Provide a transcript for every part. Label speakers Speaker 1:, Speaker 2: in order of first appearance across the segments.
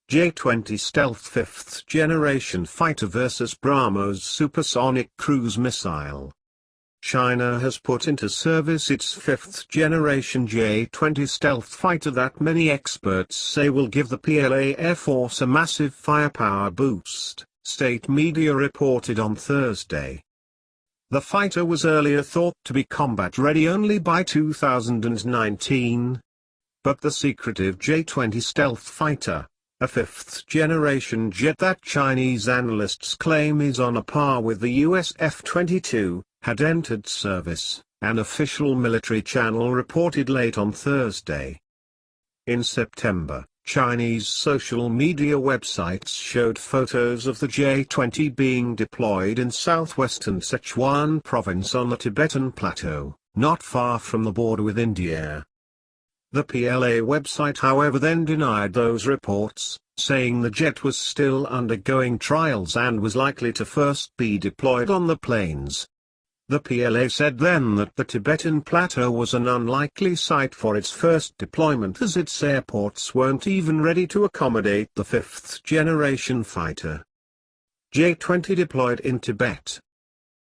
Speaker 1: J-20 stealth 5th generation fighter versus BrahMos supersonic cruise missile. China has put into service its 5th generation J-20 stealth fighter that many experts say will give the PLA Air Force a massive firepower boost, state media reported on Thursday. The fighter was earlier thought to be combat-ready only by 2019. But the secretive J-20 stealth fighter, a 5th generation jet that Chinese analysts claim is on a par with the US F-22, had entered service, an official military channel reported late on Thursday. In September, Chinese social media websites showed photos of the J-20 being deployed in southwestern Sichuan province on the Tibetan plateau, not far from the border with India. The PLA website however then denied those reports, saying the jet was still undergoing trials and was likely to first be deployed on the plains. The PLA said then that the Tibetan plateau was an unlikely site for its first deployment as its airports weren't even ready to accommodate the 5th generation fighter. J-20 deployed in Tibet.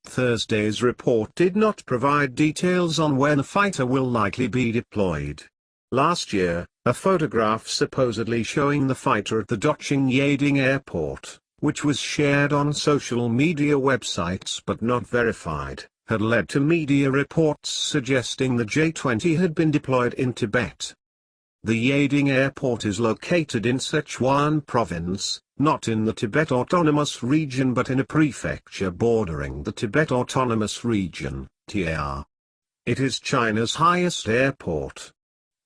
Speaker 1: Thursday's report did not provide details on when the fighter will likely be deployed. Last year, a photograph supposedly showing the fighter at the Doching Yading airport, which was shared on social media websites but not verified, had led to media reports suggesting the J-20 had been deployed in Tibet. The Yading airport is located in Sichuan province, not in the Tibet Autonomous Region but in a prefecture bordering the Tibet Autonomous Region, TAR. It is China's highest airport.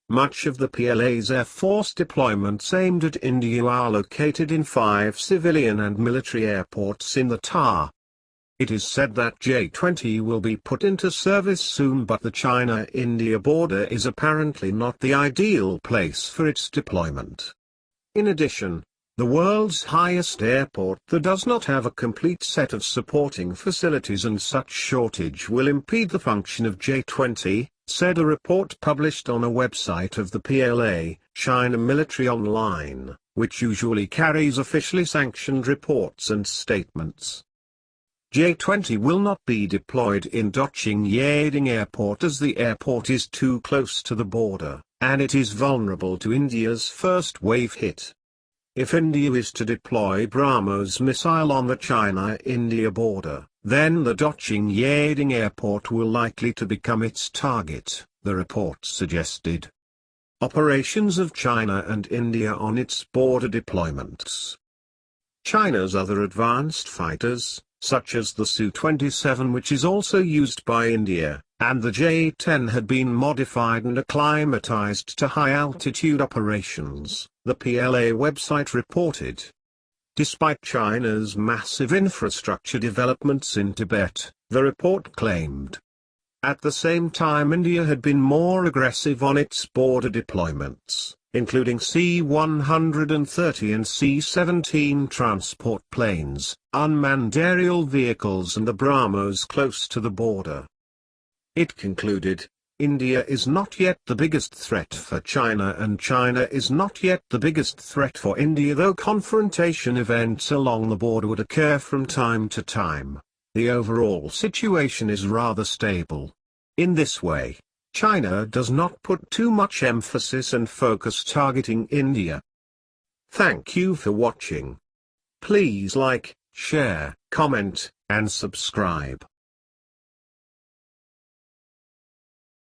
Speaker 1: Much of the PLA's Air Force deployments aimed at India are located in 5 civilian and military airports in the TAR. It is said that J-20 will be put into service soon, but the China-India border is apparently not the ideal place for its deployment. In addition, the world's highest airport that does not have a complete set of supporting facilities and such shortage will impede the function of J-20, said a report published on a website of the PLA, China Military Online, which usually carries officially sanctioned reports and statements. J-20 will not be deployed in Doching Yading Airport as the airport is too close to the border, and it is vulnerable to India's first wave hit. If India is to deploy BrahMos missile on the China-India border, then the Doching Yading airport will likely to become its target, the report suggested. Operations of China and India on its border deployments. China's other advanced fighters, such as the Su-27 which is also used by India, and the J-10 had been modified and acclimatized to high-altitude operations, the PLA website reported. Despite China's massive infrastructure developments in Tibet, the report claimed. At the same time India had been more aggressive on its border deployments, including C-130 and C-17 transport planes, unmanned aerial vehicles and the BrahMos close to the border. It concluded, India is not yet the biggest threat for China and China is not yet the biggest threat for India, though confrontation events along the border would occur from time to time. The overall situation is rather stable. In this way, China does not put too much emphasis and focus targeting India. Thank you for watching. Please like, share, comment, and subscribe.